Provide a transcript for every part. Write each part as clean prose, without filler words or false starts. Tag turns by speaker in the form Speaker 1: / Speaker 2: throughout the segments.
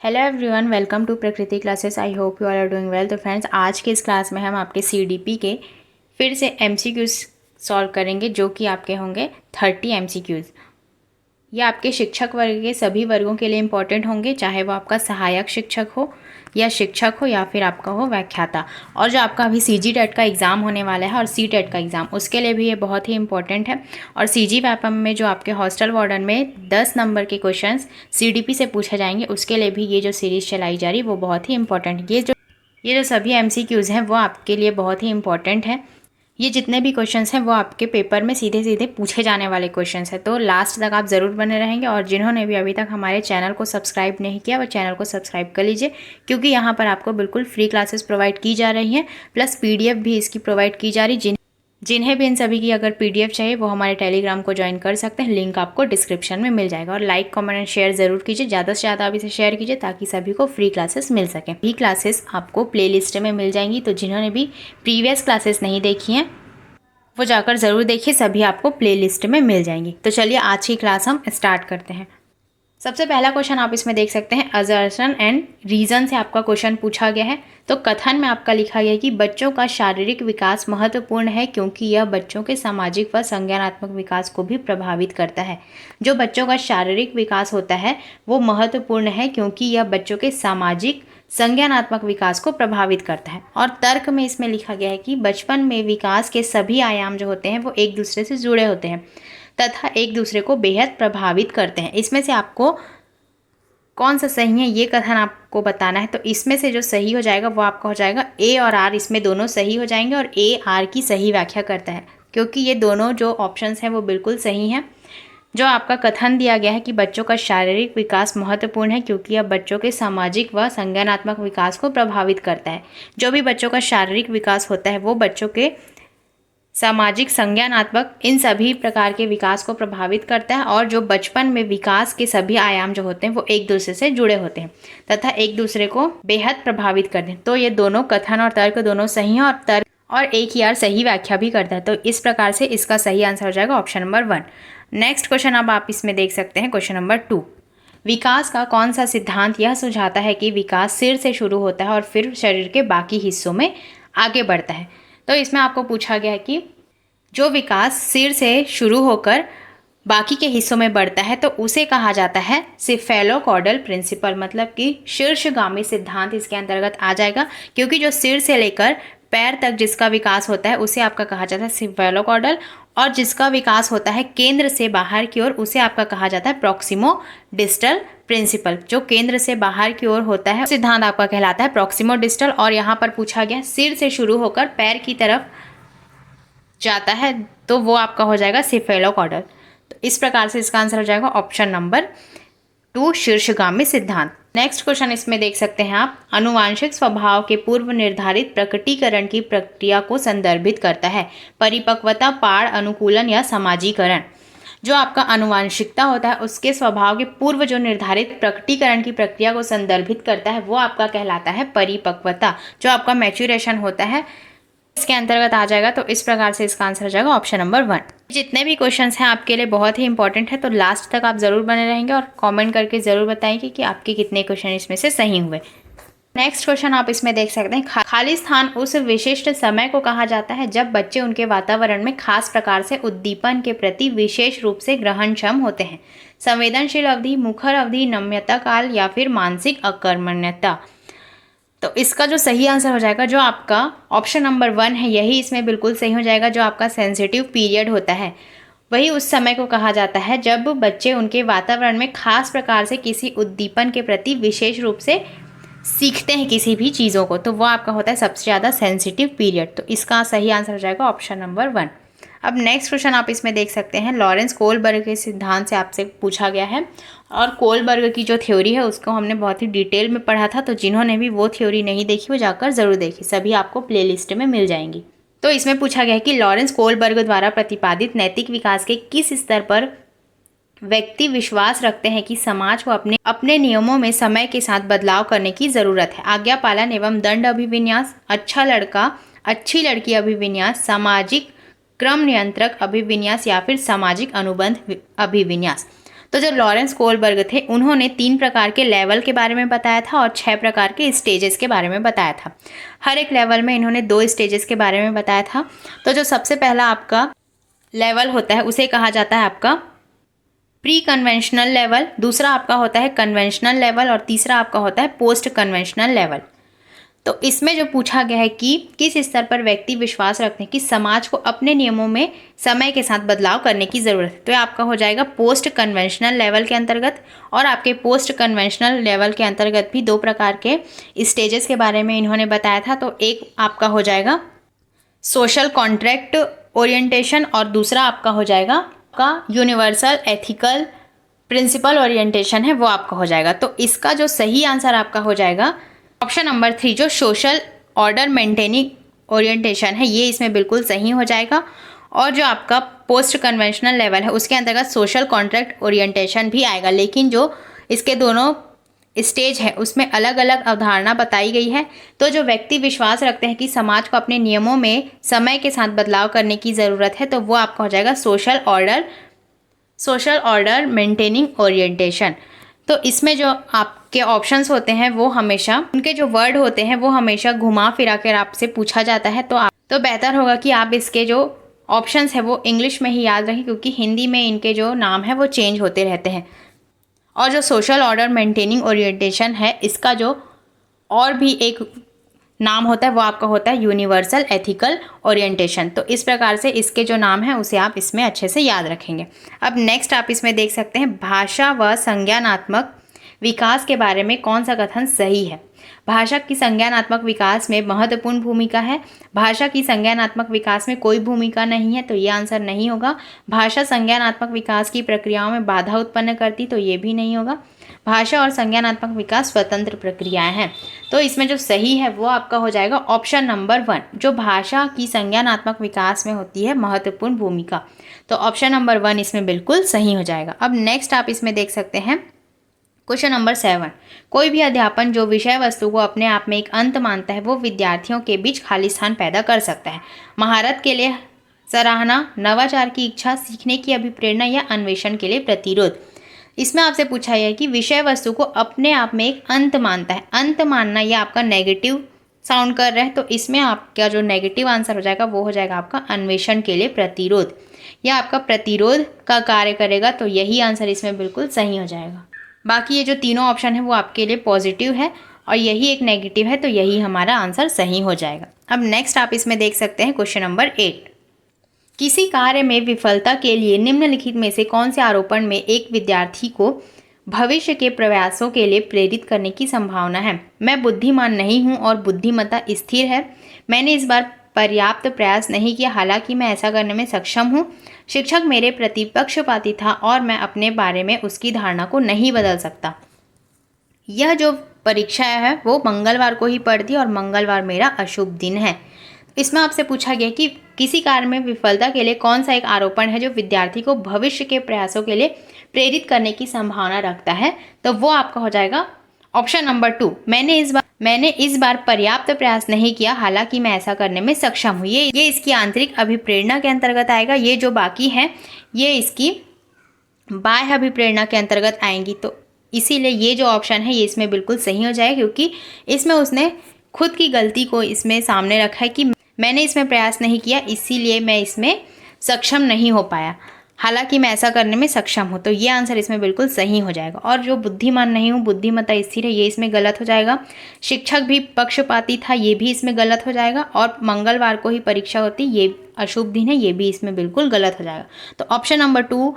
Speaker 1: Hello everyone, welcome to Prakriti classes. I hope you all are doing well. तो friends, आज के इस class में हम आपके सीडीपी के फिर से एमसीक्यूज सॉल्व करेंगे, जो कि आपके होंगे 30 एमसीक्यूज। ये आपके शिक्षक वर्ग के सभी वर्गों के लिए इम्पॉर्टेंट होंगे, चाहे वो आपका सहायक शिक्षक हो या फिर आपका हो व्याख्याता। और जो आपका अभी सीजी टेट का एग्ज़ाम होने वाला है और सी टेट का एग्ज़ाम, उसके लिए भी ये बहुत ही इंपॉर्टेंट है। और सीजी व्यापम में जो आपके हॉस्टल वार्डन में 10 नंबर के क्वेश्चंस सीडीपी से पूछे जाएंगे, उसके लिए भी ये जो सीरीज़ चलाई जा रही है वो बहुत ही इंपॉर्टेंट। ये जो सभी एमसीक्यूज़ हैं वो आपके लिए बहुत ही इंपॉर्टेंट है। ये जितने भी क्वेश्चंस हैं वो आपके पेपर में सीधे सीधे पूछे जाने वाले क्वेश्चंस हैं, तो लास्ट तक आप ज़रूर बने रहेंगे। और जिन्होंने भी अभी तक हमारे चैनल को सब्सक्राइब नहीं किया, वो चैनल को सब्सक्राइब कर लीजिए, क्योंकि यहाँ पर आपको बिल्कुल फ्री क्लासेस प्रोवाइड की जा रही हैं, प्लस पीडीएफ भी इसकी प्रोवाइड की जा रही। जिन्हें भी इन सभी की अगर पीडीएफ चाहिए वो हमारे टेलीग्राम को ज्वाइन कर सकते हैं, लिंक आपको डिस्क्रिप्शन में मिल जाएगा। और लाइक, कमेंट एंड शेयर ज़रूर कीजिए, ज़्यादा से ज़्यादा आप इसे शेयर कीजिए ताकि सभी को फ्री क्लासेस मिल सकें। फ्री क्लासेस आपको प्लेलिस्ट में मिल जाएंगी, तो जिन्होंने भी प्रीवियस क्लासेस नहीं देखी हैं वो जाकर ज़रूर देखिए, सभी आपको प्लेलिस्ट में मिल जाएंगी। तो चलिए आज की क्लास हम स्टार्ट करते हैं। सबसे पहला क्वेश्चन आप इसमें देख सकते हैं, असर्शन एंड रीजन से आपका क्वेश्चन पूछा गया है। तो कथन में आपका लिखा गया है कि बच्चों का शारीरिक विकास महत्वपूर्ण है क्योंकि यह बच्चों के सामाजिक व संज्ञानात्मक विकास को भी प्रभावित करता है। जो बच्चों का शारीरिक विकास होता है वो महत्वपूर्ण है क्योंकि यह बच्चों के सामाजिक संज्ञानात्मक विकास को प्रभावित करता है। और तर्क में इसमें लिखा गया है कि बचपन में विकास के सभी आयाम जो होते हैं वो एक दूसरे से जुड़े होते हैं तथा एक दूसरे को बेहद प्रभावित करते हैं। इसमें से आपको कौन सा सही है ये कथन आपको बताना है। तो इसमें से जो सही हो जाएगा वो आपका हो जाएगा ए और आर, इसमें दोनों सही हो जाएंगे। और ए आर की सही व्याख्या करता है, क्योंकि ये दोनों जो ऑप्शंस हैं वो बिल्कुल सही हैं। जो आपका कथन दिया गया है कि बच्चों का शारीरिक विकास महत्वपूर्ण है क्योंकि यह बच्चों के सामाजिक व संज्ञानात्मक विकास को प्रभावित करता है। जो भी बच्चों का शारीरिक विकास होता है वो बच्चों के सामाजिक, संज्ञानात्मक, इन सभी प्रकार के विकास को प्रभावित करता है। और जो बचपन में विकास के सभी आयाम जो होते हैं वो एक दूसरे से जुड़े होते हैं तथा एक दूसरे को बेहद प्रभावित करते हैं। तो ये दोनों कथन और तर्क दोनों सही हैं, और तर्क और एक ही यार सही व्याख्या भी करता है। तो इस प्रकार से इसका सही आंसर हो जाएगा ऑप्शन नंबर 1। नेक्स्ट क्वेश्चन अब आप इसमें देख सकते हैं, क्वेश्चन नंबर 2। विकास का कौन सा सिद्धांत यह सुझाता है कि विकास सिर से शुरू होता है और फिर शरीर के बाकी हिस्सों में आगे बढ़ता है। तो इसमें आपको पूछा गया है कि जो विकास सिर से शुरू होकर बाकी के हिस्सों में बढ़ता है तो उसे कहा जाता है सिफेलोकॉर्डल प्रिंसिपल, मतलब कि शीर्षगामी सिद्धांत इसके अंतर्गत आ जाएगा। क्योंकि जो सिर से लेकर पैर तक जिसका विकास होता है उसे आपका कहा जाता है सिफेलोकॉर्डल, और जिसका विकास होता है केंद्र से बाहर की ओर उसे आपका कहा जाता है प्रॉक्सिमो डिस्टल प्रिंसिपल। जो केंद्र से बाहर की ओर होता है सिद्धांत आपका कहलाता है प्रॉक्सिमो डिस्टल। और यहाँ पर पूछा गया सिर से शुरू होकर पैर की तरफ जाता है तो वो आपका हो जाएगा सिफेलोकॉर्डल। तो इस प्रकार से इसका आंसर हो जाएगा ऑप्शन नंबर 2, शीर्षगामी सिद्धांत। नेक्स्ट क्वेश्चन इसमें देख सकते हैं आप, अनुवांशिक स्वभाव के पूर्व निर्धारित प्रकटीकरण की प्रक्रिया को संदर्भित करता है। परिपक्वता, पाड़, अनुकूलन या समाजीकरण। जो आपका अनुवांशिकता होता है उसके स्वभाव के पूर्व जो निर्धारित प्रकटीकरण की प्रक्रिया को संदर्भित करता है वो आपका कहलाता है परिपक्वता। जो आपका मैच्योरेशन होता है इसके अंतर्गत आ जाएगा। तो इस प्रकार से इसका आंसर हो जाएगा ऑप्शन नंबर 1। जितने भी क्वेश्चंस हैं आपके लिए बहुत ही इंपॉर्टेंट है, तो लास्ट तक आप जरूर बने रहेंगे और कमेंट करके जरूर बताएंगे कि आपके कितने क्वेश्चन इसमें से सही हुए। नेक्स्ट क्वेश्चन आप इसमें देख सकते हैं, खाली स्थान उस विशिष्ट समय को कहा जाता है जब बच्चे उनके वातावरण में खास प्रकार से उद्दीपन के प्रति विशेष रूप से ग्रहणक्षम होते हैं। संवेदनशील अवधि, मुखर अवधि, नम्यता काल या फिर मानसिक अकर्मण्यता। तो इसका जो सही आंसर हो जाएगा, जो आपका ऑप्शन नंबर 1 है, यही इसमें बिल्कुल सही हो जाएगा। जो आपका सेंसिटिव पीरियड होता है वही उस समय को कहा जाता है जब बच्चे उनके वातावरण में खास प्रकार से किसी उद्दीपन के प्रति विशेष रूप से सीखते हैं किसी भी चीज़ों को, तो वो आपका होता है सबसे ज़्यादा सेंसिटिव पीरियड। तो इसका सही आंसर हो जाएगा ऑप्शन नंबर 1। अब नेक्स्ट क्वेश्चन आप इसमें देख सकते हैं, लॉरेंस कोलबर्ग के सिद्धांत से आपसे पूछा गया है। और कोलबर्ग की जो थ्योरी है उसको हमने बहुत ही डिटेल में पढ़ा था, तो जिन्होंने भी वो थ्योरी नहीं देखी वो जाकर ज़रूर देखिए, सभी आपको प्लेलिस्ट में मिल जाएंगी। तो इसमें पूछा गया है कि लॉरेंस कोलबर्ग द्वारा प्रतिपादित नैतिक विकास के किस स्तर पर व्यक्ति विश्वास रखते हैं कि समाज को अपने अपने नियमों में समय के साथ बदलाव करने की ज़रूरत है। आज्ञा पालन एवं दंड अभिविन्यास, अच्छा लड़का अच्छी लड़की अभिविन्यास, सामाजिक क्रम नियंत्रक अभिविन्यास या फिर सामाजिक अनुबंध अभिविन्यास। तो जो लॉरेंस कोलबर्ग थे उन्होंने 3 प्रकार के लेवल के बारे में बताया था और 6 प्रकार के स्टेजेस के बारे में बताया था। हर एक लेवल में इन्होंने 2 स्टेजेस के बारे में बताया था। तो जो सबसे पहला आपका लेवल होता है उसे कहा जाता है आपका प्री कन्वेंशनल लेवल, दूसरा आपका होता है कन्वेंशनल लेवल और तीसरा आपका होता है पोस्ट कन्वेंशनल लेवल। तो इसमें जो पूछा गया है कि किस स्तर पर व्यक्ति विश्वास रखते हैं कि समाज को अपने नियमों में समय के साथ बदलाव करने की ज़रूरत है, तो ये आपका हो जाएगा पोस्ट कन्वेंशनल लेवल के अंतर्गत। और आपके पोस्ट कन्वेंशनल लेवल के अंतर्गत भी 2 प्रकार के स्टेजेस के बारे में इन्होंने बताया था। तो एक आपका हो जाएगा सोशल कॉन्ट्रैक्ट ओरिएंटेशन और दूसरा आपका हो जाएगा का यूनिवर्सल एथिकल प्रिंसिपल ओरिएंटेशन है वो आपका हो जाएगा। तो इसका जो सही आंसर आपका हो जाएगा ऑप्शन नंबर 3 जो सोशल ऑर्डर मेंटेनिंग ओरिएंटेशन है, ये इसमें बिल्कुल सही हो जाएगा। और जो आपका पोस्ट कन्वेंशनल लेवल है उसके अंतर्गत सोशल कॉन्ट्रैक्ट ओरिएंटेशन भी आएगा, लेकिन जो इसके दोनों स्टेज है उसमें अलग अलग अवधारणा बताई गई है। तो जो व्यक्ति विश्वास रखते हैं कि समाज को अपने नियमों में समय के साथ बदलाव करने की ज़रूरत है, तो वो आपका हो जाएगा सोशल ऑर्डर मेंटेनिंग ओरिएंटेशन। तो इसमें जो आपके ऑप्शंस होते हैं वो हमेशा उनके जो वर्ड होते हैं वो हमेशा घुमा फिरा कर आपसे पूछा जाता है। तो बेहतर होगा कि आप इसके जो ऑप्शंस है वो इंग्लिश में ही याद रखें, क्योंकि हिंदी में इनके जो नाम है वो चेंज होते रहते हैं। और जो सोशल ऑर्डर मेंटेनिंग ओरिएंटेशन है इसका जो और भी एक नाम होता है वो आपका होता है यूनिवर्सल एथिकल ओरिएंटेशन। तो इस प्रकार से इसके जो नाम है उसे आप इसमें अच्छे से याद रखेंगे। अब नेक्स्ट आप इसमें देख सकते हैं भाषा व संज्ञानात्मक विकास के बारे में कौन सा कथन सही है। भाषा की संज्ञानात्मक विकास में महत्वपूर्ण भूमिका है, भाषा की संज्ञानात्मक विकास में कोई भूमिका नहीं है, तो ये आंसर नहीं होगा। भाषा संज्ञानात्मक विकास की प्रक्रियाओं में बाधा उत्पन्न करती, तो ये भी नहीं होगा। भाषा और संज्ञानात्मक विकास स्वतंत्र प्रक्रियाएं हैं, तो इसमें जो सही है वो आपका हो जाएगा ऑप्शन नंबर 1 जो भाषा की संज्ञानात्मक विकास में होती है महत्वपूर्ण भूमिका। तो ऑप्शन नंबर 1 इसमें बिल्कुल सही हो जाएगा। अब नेक्स्ट आप इसमें देख सकते हैं क्वेश्चन नंबर 7, कोई भी अध्यापन जो विषय वस्तु को अपने आप में एक अंत मानता है वो विद्यार्थियों के बीच खाली स्थान पैदा कर सकता है। महारत के लिए सराहना, नवाचार की इच्छा, सीखने की अभिप्रेरणा या अन्वेषण के लिए प्रतिरोध। इसमें आपसे पूछा है कि विषय वस्तु को अपने आप में एक अंत मानता है। अंत मानना यह आपका नेगेटिव साउंड कर रहा है, तो इसमें आपका जो नेगेटिव आंसर हो जाएगा वो हो जाएगा आपका अन्वेषण के लिए प्रतिरोध। यह आपका प्रतिरोध का कार्य करेगा, तो यही आंसर इसमें बिल्कुल सही हो जाएगा। बाकी ये जो तीनों ऑप्शन है वो आपके लिए पॉजिटिव है और यही एक नेगेटिव है, तो यही हमारा आंसर सही हो जाएगा। अब नेक्स्ट आप इसमें देख सकते हैं क्वेश्चन नंबर 8, किसी कार्य में विफलता के लिए निम्नलिखित में से कौन से आरोपण में एक विद्यार्थी को भविष्य के प्रयासों के लिए प्रेरित करने की संभावना है। मैं बुद्धिमान नहीं हूँ और बुद्धिमत्ता स्थिर है। मैंने इस बार पर्याप्त प्रयास नहीं किया, हालांकि मैं ऐसा करने में सक्षम हूँ। शिक्षक मेरे प्रति पक्षपाती था और मैं अपने बारे में उसकी धारणा को नहीं बदल सकता। यह जो परीक्षा है वो मंगलवार को ही पड़ती है और मंगलवार मेरा अशुभ दिन है। इसमें आपसे पूछा गया कि किसी कार्य में विफलता के लिए कौन सा एक आरोपण है जो विद्यार्थी को भविष्य के प्रयासों के लिए प्रेरित करने की संभावना रखता है, तो वो आपका हो जाएगा ऑप्शन नंबर 2, मैंने इस बार पर्याप्त प्रयास नहीं किया, हालांकि मैं ऐसा करने में सक्षम हूँ। ये इसकी आंतरिक अभिप्रेरणा के अंतर्गत आएगा। ये जो बाकी है ये इसकी बाह्य अभिप्रेरणा के अंतर्गत आएंगी, तो इसीलिए ये जो ऑप्शन है ये इसमें बिल्कुल सही हो जाएगा, क्योंकि इसमें उसने खुद की गलती को इसमें सामने रखा है कि मैंने इसमें प्रयास नहीं किया, इसीलिए मैं इसमें सक्षम नहीं हो पाया, हालांकि मैं ऐसा करने में सक्षम हूँ। तो ये आंसर इसमें बिल्कुल सही हो जाएगा। और जो बुद्धिमान नहीं हूँ, बुद्धिमत्ता स्थिर है, ये इसमें गलत हो जाएगा। शिक्षक भी पक्षपाती था, ये भी इसमें गलत हो जाएगा। और मंगलवार को ही परीक्षा होती, ये अशुभ दिन है, ये भी इसमें बिल्कुल गलत हो जाएगा। तो option number 2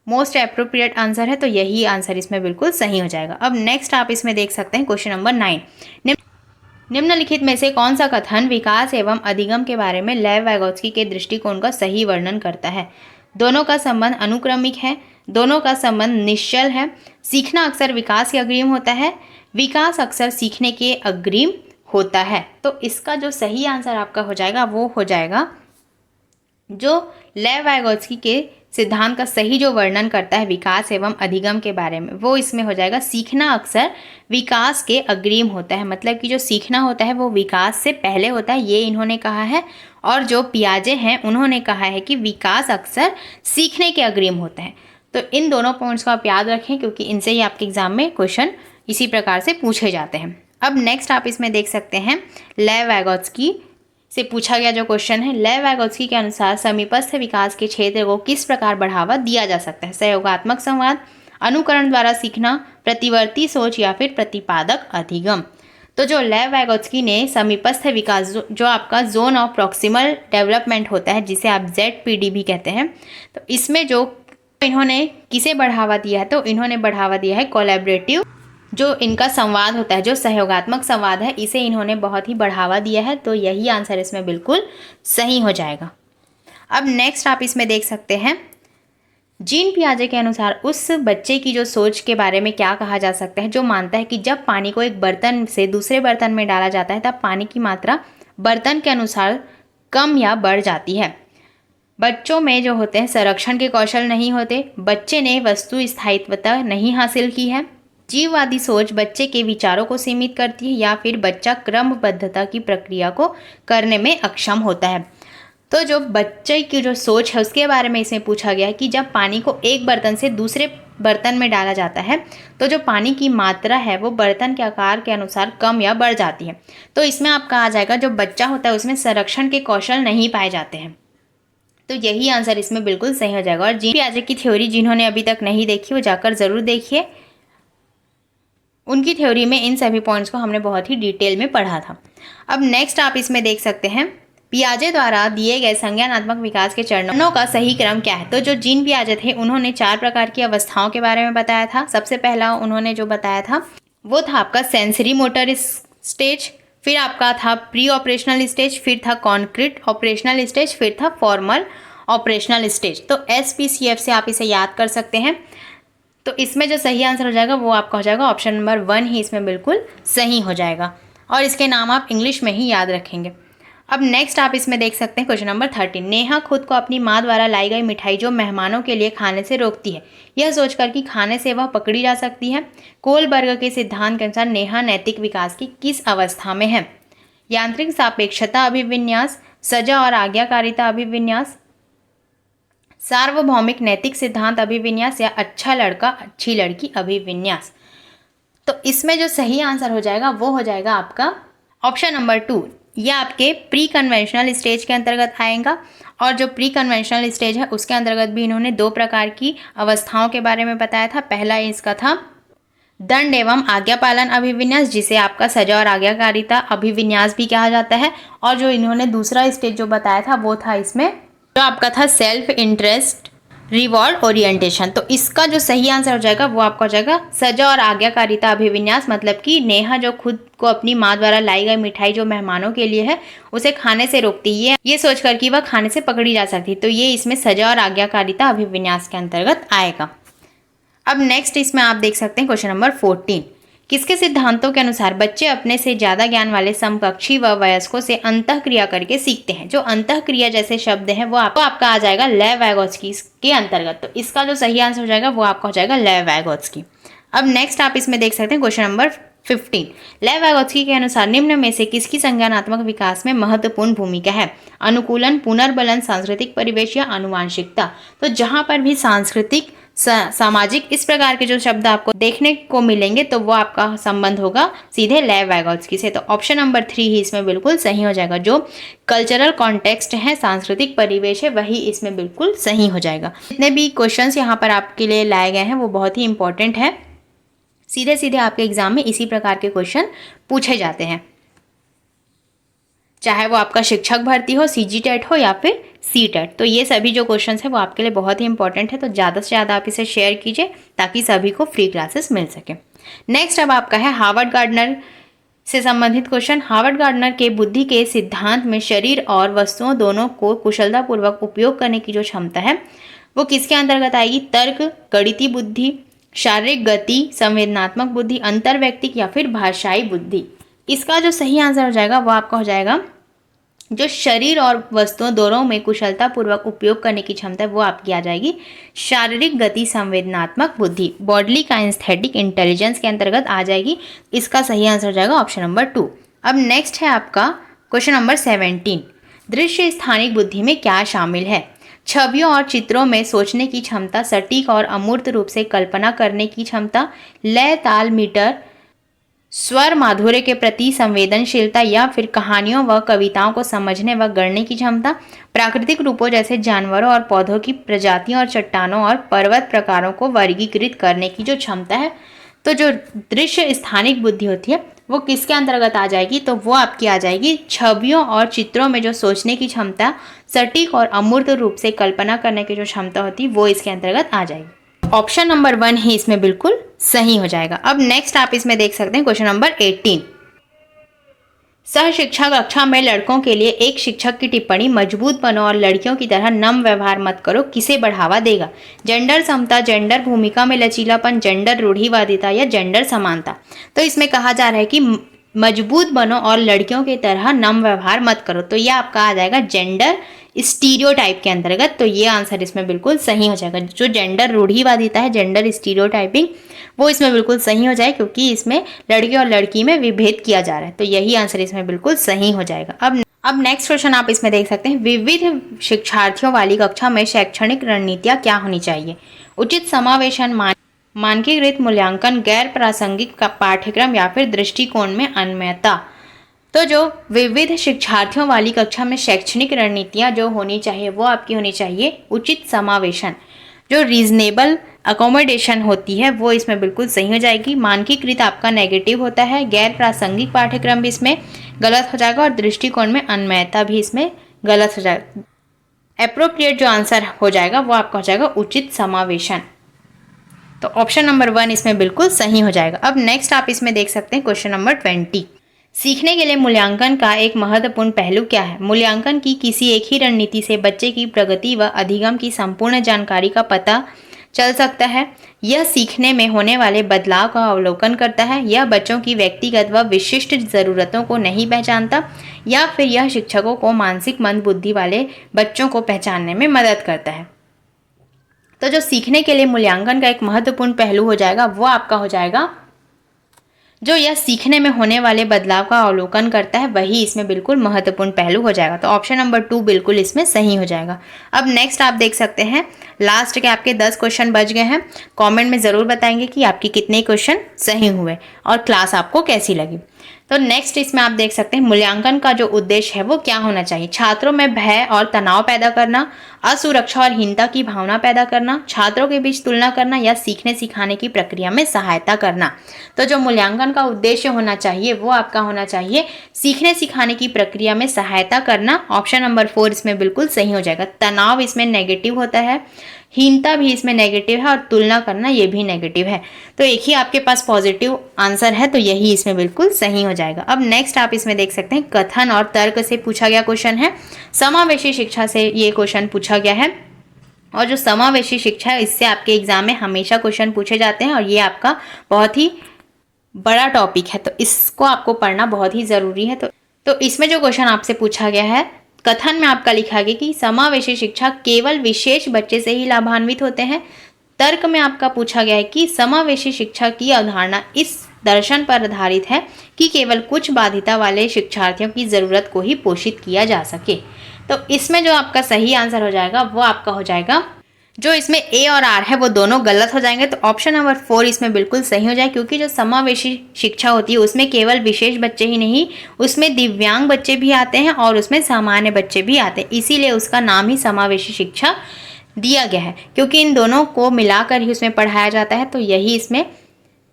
Speaker 1: most appropriate answer है, तो यही आंसर इसमें बिल्कुल सही हो जाएगा। अब नेक्स्ट आप इसमें देख सकते हैं क्वेश्चन नंबर 9, निम्नलिखित में से कौन सा कथन विकास एवं अधिगम के बारे में लेव वाइगोत्स्की के दृष्टिकोण का सही वर्णन करता है। दोनों का संबंध अनुक्रमिक है, दोनों का संबंध निश्चल है, सीखना अक्सर विकास के अग्रिम होता है, विकास अक्सर सीखने के अग्रिम होता है। तो इसका जो सही आंसर आपका हो जाएगा वो हो जाएगा जो लेव वाइगोत्स्की के सिद्धांत का सही जो वर्णन करता है विकास एवं अधिगम के बारे में, वो इसमें हो जाएगा सीखना अक्सर विकास के अग्रिम होता है। मतलब कि जो सीखना होता है वो विकास से पहले होता है, ये इन्होंने कहा है। और जो पियाजे हैं उन्होंने कहा है कि विकास अक्सर सीखने के अग्रिम होता है। तो इन दोनों पॉइंट्स को आप याद रखें क्योंकि इनसे ही आपके एग्जाम में क्वेश्चन इसी प्रकार से पूछे जाते हैं। अब नेक्स्ट आप इसमें देख सकते हैं लेव वैगोत्स्की से पूछा गया जो क्वेश्चन है, लेव वैगोत्स्की के अनुसार समीपस्थ विकास के क्षेत्र को किस प्रकार बढ़ावा दिया जा सकता है? सहयोगात्मक संवाद, अनुकरण द्वारा सीखना, प्रतिवर्ती सोच या फिर प्रतिपादक अधिगम। तो जो लेव वैगोत्स्की ने समीपस्थ विकास जो आपका जोन ऑफ प्रॉक्सिमल डेवलपमेंट होता है जिसे आप ZPD भी कहते हैं, तो इसमें जो इन्होंने किसे बढ़ावा दिया है, तो इन्होंने बढ़ावा दिया है कोलैबोरेटिव, जो इनका संवाद होता है, जो सहयोगात्मक संवाद है, इसे इन्होंने बहुत ही बढ़ावा दिया है। तो यही आंसर इसमें बिल्कुल सही हो जाएगा। अब नेक्स्ट आप इसमें देख सकते हैं जीन पियाजे के अनुसार उस बच्चे की जो सोच के बारे में क्या कहा जा सकता है जो मानता है कि जब पानी को एक बर्तन से दूसरे बर्तन में डाला जाता है तब पानी की मात्रा बर्तन के अनुसार कम या बढ़ जाती है। बच्चों में जो होते हैं संरक्षण के कौशल नहीं होते, बच्चे ने वस्तु स्थायित्वता नहीं हासिल की है, जीववादी सोच बच्चे के विचारों को सीमित करती है, या फिर बच्चा क्रमबद्धता की प्रक्रिया को करने में अक्षम होता है। तो जो बच्चे की जो सोच है उसके बारे में इसमें पूछा गया है कि जब पानी को एक बर्तन से दूसरे बर्तन में डाला जाता है तो जो पानी की मात्रा है वो बर्तन के आकार के अनुसार कम या बढ़ जाती है। तो इसमें आपका आ जाएगा जो बच्चा होता है उसमें संरक्षण के कौशल नहीं पाए जाते हैं। तो यही आंसर इसमें बिल्कुल सही हो जाएगा। और जीन पियाजे की थ्योरी जिन्होंने अभी तक नहीं देखी वो जाकर ज़रूर देखिए, उनकी थ्योरी में इन सभी पॉइंट्स को हमने बहुत ही डिटेल में पढ़ा था। अब नेक्स्ट आप इसमें देख सकते हैं पियाजे द्वारा दिए गए संज्ञानात्मक विकास के चरणों का सही क्रम क्या है। तो जो जीन पियाजे थे उन्होंने 4 प्रकार की अवस्थाओं के बारे में बताया था। सबसे पहला उन्होंने जो बताया था वो था आपका सेंसरी मोटर स्टेज, फिर आपका था प्री ऑपरेशनल स्टेज, फिर था कॉन्क्रीट ऑपरेशनल स्टेज, फिर था फॉर्मल ऑपरेशनल स्टेज। तो SPCF से आप इसे याद कर सकते हैं। तो इसमें जो सही आंसर हो जाएगा वो आपका हो जाएगा ऑप्शन नंबर 1 ही इसमें बिल्कुल सही हो जाएगा, और इसके नाम आप इंग्लिश में ही याद रखेंगे। अब नेक्स्ट आप इसमें देख सकते हैं क्वेश्चन नंबर 13, नेहा खुद को अपनी माँ द्वारा लाई गई मिठाई जो मेहमानों के लिए खाने से रोकती है यह सोचकर कि खाने से वह पकड़ी जा सकती है। कोलबर्ग के सिद्धांत के अनुसार नेहा नैतिक विकास की किस अवस्था में है? यांत्रिक सापेक्षता अभिविन्यास, सजा और आज्ञाकारिता अभिविन्यास, सार्वभौमिक नैतिक सिद्धांत अभिविन्यास, या अच्छा लड़का अच्छी लड़की अभिविन्यास। तो इसमें जो सही आंसर हो जाएगा वो हो जाएगा आपका ऑप्शन नंबर 2। यह आपके प्री कन्वेंशनल स्टेज के अंतर्गत आएगा, और जो प्री कन्वेंशनल स्टेज है उसके अंतर्गत भी इन्होंने 2 प्रकार की अवस्थाओं के बारे में बताया था। पहला इसका था दंड एवं आज्ञा पालन अभिविन्यास, जिसे आपका सजा और आज्ञाकारिता अभिविन्यास भी कहा जाता है, और जो इन्होंने दूसरा स्टेज जो बताया था वो था इसमें जो आपका था सेल्फ इंटरेस्ट रिवॉर्ड ओरिएंटेशन। तो इसका जो सही आंसर हो जाएगा वो आपका हो जाएगा सजा और आज्ञाकारिता अभिविन्यास, मतलब कि नेहा जो खुद को अपनी माँ द्वारा लाई गई मिठाई जो मेहमानों के लिए है उसे खाने से रोकती है ये सोचकर कि वह खाने से पकड़ी जा सकती है। तो ये इसमें सजा और आज्ञाकारिता अभिविन्यास के अंतर्गत आएगा। अब नेक्स्ट इसमें आप देख सकते हैं क्वेश्चन नंबर 14, किसके सिद्धांतों के अनुसार बच्चे अपने से ज़्यादा ज्ञान वाले समकक्षी व वयस्कों से अंतःक्रिया करके सीखते हैं? जो अंतःक्रिया जैसे शब्द हैं वो आपका आ जाएगा लेव वैगोत्स्की के अंतर्गत। तो इसका जो सही आंसर हो जाएगा वो आपका हो जाएगा लेव वैगोत्स्की। अब नेक्स्ट आप इसमें देख सकते हैं क्वेश्चन नंबर 15, लेव वैगोत्स्की के अनुसार निम्न में से किसकी संज्ञानात्मक विकास में महत्वपूर्ण भूमिका है? अनुकूलन, पुनर्बलन, सांस्कृतिक परिवेश या आनुवांशिकता। तो जहाँ पर भी सांस्कृतिक सामाजिक इस प्रकार के जो शब्द आपको देखने को मिलेंगे तो वो आपका संबंध होगा सीधे लेव वैगोत्स्की से। तो ऑप्शन नंबर 3 ही इसमें बिल्कुल सही हो जाएगा। जो कल्चरल कॉन्टेक्स्ट है, सांस्कृतिक परिवेश है, वही इसमें बिल्कुल सही हो जाएगा। जितने भी क्वेश्चंस यहाँ पर आपके लिए लाए गए हैं वो बहुत ही इंपॉर्टेंट है, सीधे सीधे आपके एग्जाम में इसी प्रकार के क्वेश्चन पूछे जाते हैं, चाहे वो आपका शिक्षक भर्ती हो, CGTET हो या फिर CTET। तो ये सभी जो क्वेश्चंस है वो आपके लिए बहुत ही इंपॉर्टेंट है। तो ज़्यादा से ज़्यादा आप इसे शेयर कीजिए ताकि सभी को फ्री क्लासेस मिल सके। नेक्स्ट अब आपका है हार्वर्ड गार्डनर से संबंधित क्वेश्चन। हार्वर्ड गार्डनर के बुद्धि के सिद्धांत में शरीर और वस्तुओं दोनों को कुशलतापूर्वक उपयोग करने की जो क्षमता है वो किसके अंतर्गत आएगी? तर्क, गणितीय बुद्धि, शारीरिक गति, संवेदनात्मक बुद्धि, अंतर्वैयक्तिक या फिर भाषाई बुद्धि। इसका जो सही आंसर हो जाएगा वो आपका हो जाएगा जो शरीर और वस्तुओं दोनों में कुशलतापूर्वक उपयोग करने की क्षमता है वो आपकी आ जाएगी शारीरिक गति संवेदनात्मक बुद्धि, बॉडली काइनेस्थेटिक इंटेलिजेंस के अंतर्गत आ जाएगी। इसका सही आंसर हो जाएगा ऑप्शन नंबर 2। अब नेक्स्ट है आपका क्वेश्चन नंबर 17, दृश्य स्थानिक बुद्धि में क्या शामिल है? छवियों और चित्रों में सोचने की क्षमता, सटीक और अमूर्त रूप से कल्पना करने की क्षमता, लय, ताल, मीटर, स्वर, माधुर्य के प्रति संवेदनशीलता या फिर कहानियों व कविताओं को समझने व गढ़ने की क्षमता, प्राकृतिक रूपों जैसे जानवरों और पौधों की प्रजातियों और चट्टानों और पर्वत प्रकारों को वर्गीकृत करने की जो क्षमता है। तो जो दृश्य स्थानिक बुद्धि होती है वो किसके अंतर्गत आ जाएगी, तो वो आपकी आ जाएगी छवियों और चित्रों में जो सोचने की क्षमता, सटीक और अमूर्त रूप से कल्पना करने की जो क्षमता होती है वो इसके अंतर्गत आ जाएगी। ऑप्शन नंबर 1 ही इसमें बिल्कुल सही हो जाएगा। अब नेक्स्ट आप इसमें देख सकते हैं क्वेश्चन नंबर 18। सह शिक्षा कक्षा में लड़कों के लिए एक शिक्षक की टिप्पणी, मजबूत बनो और लड़कियों की तरह नम व्यवहार मत करो, किसे बढ़ावा देगा? जेंडर समता, जेंडर भूमिका में लचीलापन, जेंडर रूढ़िवादिता या जेंडर समानता। तो इसमें कहा जा रहा है कि मजबूत बनो और लड़कियों की तरह नम व्यवहार मत करो, तो ये आपका आ जाएगा जेंडर स्टीरियोटाइप के अंतर्गत। तो ये आंसर इसमें बिल्कुल सही हो जाएगा। जो जेंडर रूढ़िवादिता है, जेंडर स्टीरियोटाइपिंग, वो इसमें बिल्कुल सही हो जाए क्योंकि इसमें लड़के और लड़की में विभेद किया जा रहा है। तो यही आंसर इसमें बिल्कुल सही हो जाएगा। अब नेक्स्ट क्वेश्चन आप इसमें देख सकते हैं, विविध शिक्षार्थियों वाली कक्षा में शैक्षणिक रणनीतियाँ क्या होनी चाहिए? उचित समावेशन, मानकीकृत मूल्यांकन, गैर प्रासंगिक पाठ्यक्रम या फिर दृष्टिकोण में अनम्यता। तो जो विविध शिक्षार्थियों वाली कक्षा में शैक्षणिक रणनीतियाँ जो होनी चाहिए वो आपकी होनी चाहिए उचित समावेशन, जो रीजनेबल अकोमोडेशन होती है वो इसमें बिल्कुल सही हो जाएगी। मानकीकृत आपका नेगेटिव होता है, गैर प्रासंगिक पाठ्यक्रम भी इसमें गलत हो जाएगा और दृष्टिकोण में अनम्यता भी इसमें गलत हो जाएगा। एप्रोप्रिएट जो आंसर हो जाएगा वो आपका हो जाएगा उचित समावेशन। तो ऑप्शन नंबर 1 इसमें बिल्कुल सही हो जाएगा। अब नेक्स्ट आप इसमें देख सकते हैं क्वेश्चन नंबर 20। सीखने के लिए मूल्यांकन का एक महत्वपूर्ण पहलू क्या है? मूल्यांकन की किसी एक ही रणनीति से बच्चे की प्रगति व अधिगम की संपूर्ण जानकारी का पता चल सकता है। यह सीखने में होने वाले बदलाव का अवलोकन करता है। यह बच्चों की व्यक्तिगत व विशिष्ट ज़रूरतों को नहीं पहचानता, या फिर यह शिक्षकों को मानसिक मंदबुद्धि वाले बच्चों को पहचानने में मदद करता है। तो जो सीखने के लिए मूल्यांकन का एक महत्वपूर्ण पहलू हो जाएगा वो आपका हो जाएगा जो यह सीखने में होने वाले बदलाव का अवलोकन करता है, वही इसमें बिल्कुल महत्वपूर्ण पहलू हो जाएगा। तो ऑप्शन नंबर 2 बिल्कुल इसमें सही हो जाएगा। अब नेक्स्ट आप देख सकते हैं लास्ट के आपके 10 क्वेश्चन बच गए हैं। कमेंट में ज़रूर बताएंगे कि आपके कितने क्वेश्चन सही हुए और क्लास आपको कैसी लगी। तो नेक्स्ट इसमें आप देख सकते हैं मूल्यांकन का जो उद्देश्य है वो क्या होना चाहिए? छात्रों में भय और तनाव पैदा करना, असुरक्षा और हीनता की भावना पैदा करना, छात्रों के बीच तुलना करना या सीखने सिखाने की प्रक्रिया में सहायता करना। तो जो मूल्यांकन का उद्देश्य होना चाहिए वो आपका होना चाहिए सीखने सिखाने की प्रक्रिया में सहायता करना। ऑप्शन नंबर 4 इसमें बिल्कुल सही हो जाएगा। तनाव इसमें नेगेटिव होता है, हीनता भी इसमें नेगेटिव है और तुलना करना ये भी नेगेटिव है। तो एक ही आपके पास पॉजिटिव आंसर है, तो यही इसमें बिल्कुल सही हो जाएगा। अब नेक्स्ट आप इसमें देख सकते हैं कथन और तर्क से पूछा गया क्वेश्चन है। समावेशी शिक्षा से ये क्वेश्चन पूछा गया है और जो समावेशी शिक्षा है इससे आपके एग्जाम में हमेशा क्वेश्चन पूछे जाते हैं और ये आपका बहुत ही बड़ा टॉपिक है, तो इसको आपको पढ़ना बहुत ही ज़रूरी है। तो इसमें जो क्वेश्चन आपसे पूछा गया है, कथन में आपका लिखा गया कि समावेशी शिक्षा केवल विशेष बच्चे से ही लाभान्वित होते हैं। तर्क में आपका पूछा गया है कि समावेशी शिक्षा की अवधारणा इस दर्शन पर आधारित है कि केवल कुछ बाधिता वाले शिक्षार्थियों की ज़रूरत को ही पोषित किया जा सके। तो इसमें जो आपका सही आंसर हो जाएगा वो आपका हो जाएगा, जो इसमें ए और आर है वो दोनों गलत हो जाएंगे। तो ऑप्शन नंबर 4 इसमें बिल्कुल सही हो जाए, क्योंकि जो समावेशी शिक्षा होती है उसमें केवल विशेष बच्चे ही नहीं, उसमें दिव्यांग बच्चे भी आते हैं और उसमें सामान्य बच्चे भी आते हैं, इसीलिए उसका नाम ही समावेशी शिक्षा दिया गया है, क्योंकि इन दोनों को मिलाकर ही उसमें पढ़ाया जाता है। तो यही इसमें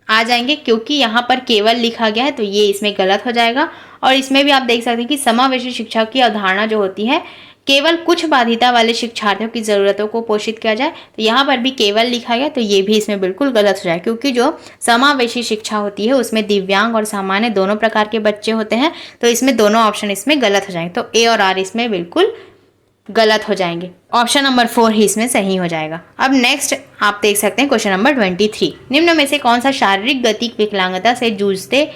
Speaker 1: आ जाएंगे, क्योंकि यहाँ पर केवल लिखा गया है तो ये इसमें गलत हो जाएगा। और इसमें भी आप देख सकते हैं कि समावेशी शिक्षा की अवधारणा जो होती है केवल कुछ बाधिता वाले शिक्षार्थियों की ज़रूरतों को पोषित किया जाए, तो यहाँ पर भी केवल लिखा गया, तो ये भी इसमें बिल्कुल गलत हो जाए, क्योंकि जो समावेशी शिक्षा होती है उसमें दिव्यांग और सामान्य दोनों प्रकार के बच्चे होते हैं। तो इसमें दोनों ऑप्शन इसमें गलत हो जाएंगे, तो ए और आर इसमें बिल्कुल गलत हो जाएंगे। ऑप्शन नंबर 4 ही इसमें सही हो जाएगा। अब नेक्स्ट आप देख सकते हैं क्वेश्चन नंबर 23। निम्न में से कौन सा शारीरिक गति विकलांगता से जूझते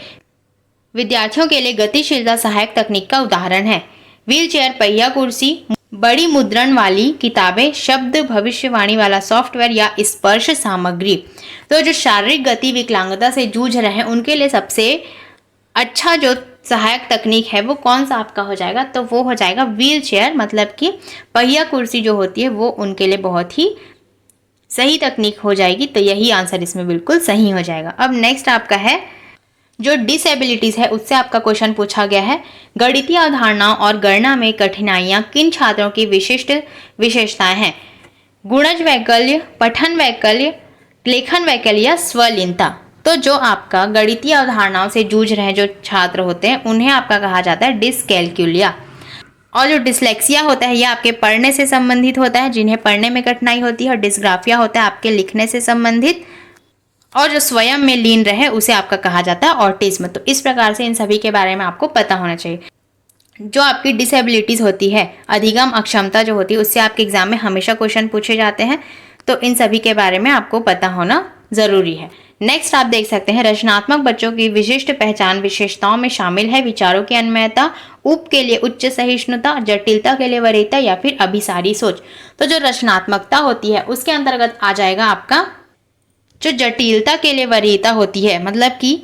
Speaker 1: विद्यार्थियों के लिए गतिशीलता सहायक तकनीक का उदाहरण है? व्हील चेयर, पहिया कुर्सी, बड़ी मुद्रण वाली किताबें, शब्द भविष्यवाणी वाला सॉफ्टवेयर या स्पर्श सामग्री। तो जो शारीरिक गति विकलांगता से जूझ रहे हैं उनके लिए सबसे अच्छा जो सहायक तकनीक है वो कौन सा आपका हो जाएगा, तो वो हो जाएगा व्हील चेयर, मतलब कि पहिया कुर्सी जो होती है वो उनके लिए बहुत ही सही तकनीक हो जाएगी। तो यही आंसर इसमें बिल्कुल सही हो जाएगा। अब नेक्स्ट आपका है जो डिसेबिलिटीज है उससे आपका क्वेश्चन पूछा गया है, गणितीय अवधारणाओं और गणना में कठिनाइयां किन छात्रों की विशिष्ट विशेषताएं हैं? गुणज वैकल्य, पठन वैकल्य, लेखन वैकल्य या स्वलीनता। तो जो आपका गणितीय अवधारणाओं से जूझ रहे जो छात्र होते हैं उन्हें आपका कहा जाता है डिसकैलकुलिया। और जो डिसलेक्सिया होता है यह आपके पढ़ने से संबंधित होता है, जिन्हें पढ़ने में कठिनाई होती है, और डिस्ग्राफिया होता है आपके लिखने से संबंधित, और जो स्वयं में लीन रहे उसे आपका कहा जाता है ऑटिज्म। तो इस प्रकार से इन सभी के बारे में आपको पता होना चाहिए। जो आपकी डिसेबिलिटीज होती है, अधिगम अक्षमता जो होती है, उससे आपके एग्जाम में हमेशा क्वेश्चन पूछे जाते हैं, तो इन सभी के बारे में आपको पता होना जरूरी है। नेक्स्ट आप देख सकते हैं, रचनात्मक बच्चों की विशिष्ट पहचान विशेषताओं में शामिल है विचारों की अन्वयता, उप के लिए उच्च सहिष्णुता, जटिलता के लिए वरीयता या फिर अभिसारी सोच। तो जो रचनात्मकता होती है उसके अंतर्गत आ जाएगा आपका जो जटिलता के लिए वरीयता होती है, मतलब कि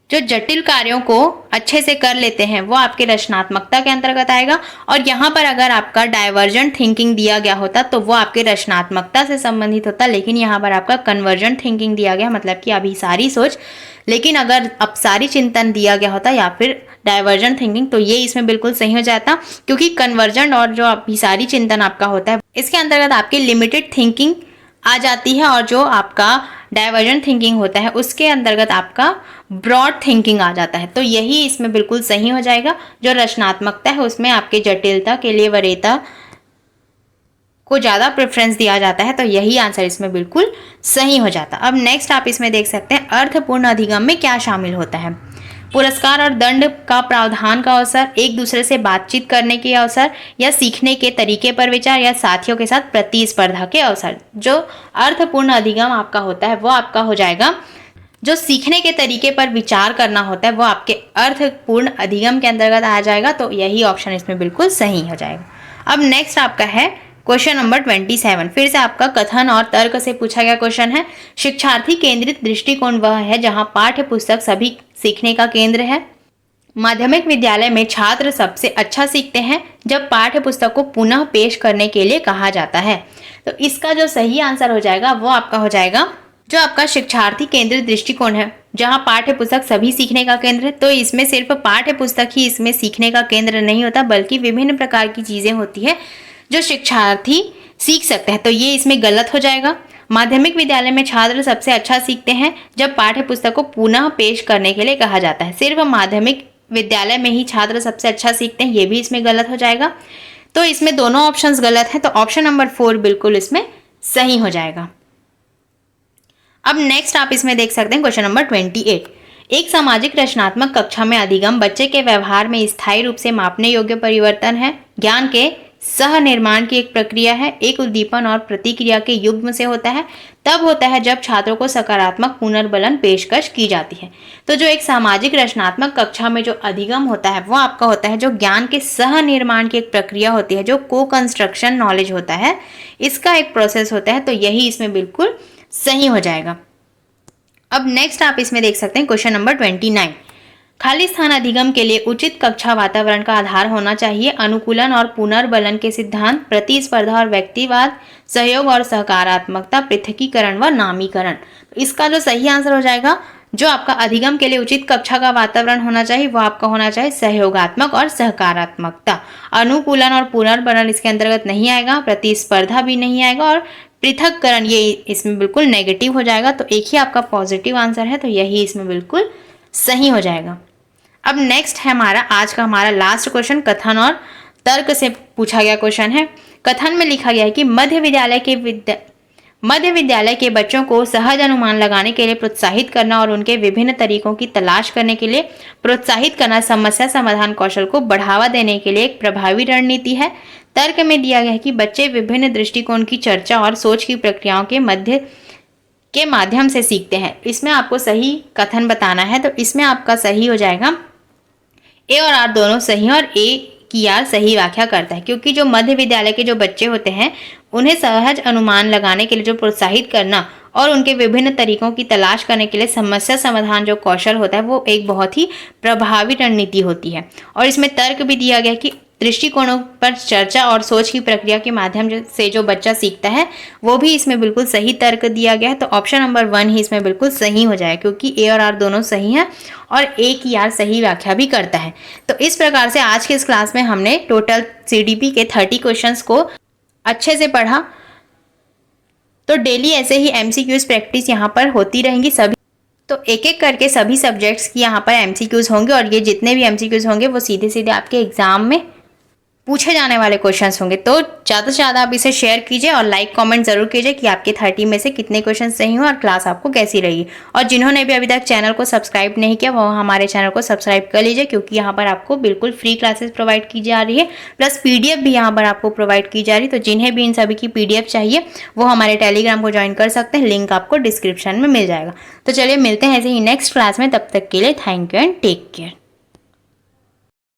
Speaker 1: जो जटिल कार्यों को अच्छे से कर लेते हैं वो आपके रचनात्मकता के अंतर्गत आएगा। और यहाँ पर अगर आपका डाइवर्जेंट थिंकिंग दिया गया होता तो वो आपके रचनात्मकता से संबंधित होता, लेकिन यहाँ पर आपका कन्वर्जेंट थिंकिंग दिया गया, मतलब कि अभिसारी सोच। लेकिन अगर अपसारी चिंतन दिया गया होता या फिर डाइवर्जेंट थिंकिंग, तो ये इसमें बिल्कुल सही हो जाता, क्योंकि कन्वर्जेंट और जो अभिसारी चिंतन आपका होता है इसके अंतर्गत आपकी लिमिटेड थिंकिंग आ जाती है, और जो आपका डाइवर्जेंट थिंकिंग होता है उसके अंतर्गत आपका ब्रॉड थिंकिंग आ जाता है। तो यही इसमें बिल्कुल सही हो जाएगा। जो रचनात्मकता है उसमें आपके जटिलता के लिए वरीयता को ज़्यादा प्रेफरेंस दिया जाता है, तो यही आंसर इसमें बिल्कुल सही हो जाता। अब नेक्स्ट आप इसमें देख सकते हैं, अर्थपूर्ण अधिगम में क्या शामिल होता है? पुरस्कार और दंड का प्रावधान का अवसर, एक दूसरे से बातचीत करने के अवसर, या सीखने के तरीके पर विचार, या साथियों के साथ प्रतिस्पर्धा के अवसर। जो अर्थपूर्ण अधिगम आपका होता है वो आपका हो जाएगा, जो सीखने के तरीके पर विचार करना होता है वो आपके अर्थपूर्ण अधिगम के अंतर्गत आ जाएगा। तो यही ऑप्शन इसमें बिल्कुल सही हो जाएगा। अब नेक्स्ट आपका है क्वेश्चन नंबर 27। फिर से आपका कथन और तर्क से पूछा गया क्वेश्चन है, शिक्षार्थी केंद्रित दृष्टिकोण वह है जहां पाठ्य पुस्तक सभी सीखने का केंद्र है। माध्यमिक विद्यालय में छात्र सबसे अच्छा सीखते हैं जब पाठ्य पुस्तक को पुनः पेश करने के लिए कहा जाता है। तो इसका जो सही आंसर हो जाएगा वो आपका हो जाएगा जो आपका शिक्षार्थी केंद्रित दृष्टिकोण है, जहां पाठ्य पुस्तक सभी सीखने का केंद्र है। तो इसमें सिर्फ पाठ्य पुस्तक ही इसमें सीखने का केंद्र नहीं होता, बल्कि विभिन्न प्रकार की चीजें होती है जो शिक्षार्थी सीख सकते हैं। तो ये इसमें गलत हो जाएगा। माध्यमिक विद्यालय में छात्र सबसे अच्छा सीखते हैं जब पाठ्य पुस्तक को पुनः पेश करने के लिए कहा जाता है। सिर्फ माध्यमिक विद्यालय में ही छात्र सबसे अच्छा सीखते हैं, ये भी इसमें गलत हो जाएगा। तो इसमें दोनों ऑप्शंस गलत हैं, तो ऑप्शन नंबर 4 बिल्कुल इसमें सही हो जाएगा। अब नेक्स्ट आप इसमें देख सकते हैं क्वेश्चन नंबर 28। एक सामाजिक रचनात्मक कक्षा में अधिगम बच्चे के व्यवहार में स्थायी रूप से मापने योग्य परिवर्तन है, ज्ञान के सह निर्माण की एक प्रक्रिया है, एक उद्दीपन और प्रतिक्रिया के युग्म से होता है, तब होता है जब छात्रों को सकारात्मक पुनर्बलन पेशकश की जाती है। तो जो एक सामाजिक रचनात्मक कक्षा में जो अधिगम होता है वो आपका होता है जो ज्ञान के सह निर्माण की एक प्रक्रिया होती है, जो को कंस्ट्रक्शन नॉलेज होता है, इसका एक प्रोसेस होता है। तो यही इसमें बिल्कुल सही हो जाएगा। अब नेक्स्ट आप इसमें देख सकते हैं क्वेश्चन नंबर 29। खाली स्थान अधिगम के लिए उचित कक्षा वातावरण का आधार होना चाहिए, अनुकूलन और पुनर्बलन के सिद्धांत, प्रतिस्पर्धा और व्यक्तिवाद, सहयोग और सकारात्मकता, पृथकीकरण व नामीकरण। तो इसका जो सही आंसर हो जाएगा, जो आपका अधिगम के लिए उचित कक्षा का वातावरण होना चाहिए वो आपका होना चाहिए सहयोगात्मक और सकारात्मकता। अनुकूलन और पुनर्बलन इसके अंतर्गत नहीं आएगा, प्रतिस्पर्धा भी नहीं आएगा, और पृथककरण ये इसमें बिल्कुल नेगेटिव हो जाएगा। तो एक ही आपका पॉजिटिव आंसर है, तो यही इसमें बिल्कुल सही हो जाएगा। अब नेक्स्ट है हमारा लास्ट क्वेश्चन, कथन और तर्क से पूछा गया क्वेश्चन है। कथन में लिखा गया है कि मध्य विद्यालय के बच्चों को सहज अनुमान लगाने के लिए प्रोत्साहित करना और उनके विभिन्न तरीकों की तलाश करने के लिए प्रोत्साहित करना समस्या समाधान कौशल को बढ़ावा देने के लिए एक प्रभावी रणनीति है। तर्क में दिया गया है कि बच्चे विभिन्न दृष्टिकोण की चर्चा और सोच की प्रक्रियाओं के माध्यम से सीखते हैं। इसमें आपको सही कथन बताना है, तो इसमें आपका सही हो जाएगा ए और आर दोनों सही, और ए की आर सही व्याख्या करता है, क्योंकि जो मध्य विद्यालय के जो बच्चे होते हैं उन्हें सहज अनुमान लगाने के लिए जो प्रोत्साहित करना और उनके विभिन्न तरीकों की तलाश करने के लिए समस्या समाधान जो कौशल होता है वो एक बहुत ही प्रभावी रणनीति होती है। और इसमें तर्क भी दिया गया कि दृष्टिकोणों पर चर्चा और सोच की प्रक्रिया के माध्यम से जो बच्चा सीखता है वो भी इसमें बिल्कुल सही तर्क दिया गया है। तो ऑप्शन नंबर 1 ही इसमें बिल्कुल सही हो जाए, क्योंकि ए और आर दोनों सही हैं और एक ही आर सही व्याख्या भी करता है। तो इस प्रकार से आज के इस क्लास में हमने टोटल CDP के 30 क्वेश्चंस को अच्छे से पढ़ा। तो डेली ऐसे ही MCQs प्रैक्टिस यहाँ पर होती रहेंगी सभी। तो एक एक करके सभी सब्जेक्ट्स की यहाँ पर MCQs होंगे और ये जितने भी MCQs होंगे वो सीधे सीधे आपके एग्जाम में पूछे जाने वाले क्वेश्चंस होंगे। तो ज़्यादा से ज़्यादा आप इसे शेयर कीजिए और लाइक कमेंट जरूर कीजिए कि आपके 30 में से कितने क्वेश्चन सही हो और क्लास आपको कैसी रही। और जिन्होंने भी अभी तक चैनल को सब्सक्राइब नहीं किया वो हमारे चैनल को सब्सक्राइब कर लीजिए, क्योंकि यहाँ पर आपको बिल्कुल फ्री क्लासेस प्रोवाइड की जा रही है, प्लस PDF भी यहाँ पर आपको प्रोवाइड की जा रही है। तो जिन्हें भी इन सभी की PDF चाहिए वो हमारे टेलीग्राम को ज्वाइन कर सकते हैं, लिंक आपको डिस्क्रिप्शन में मिल जाएगा। तो चलिए मिलते हैं ऐसे ही नेक्स्ट क्लास में, तब तक के लिए thank you and take care.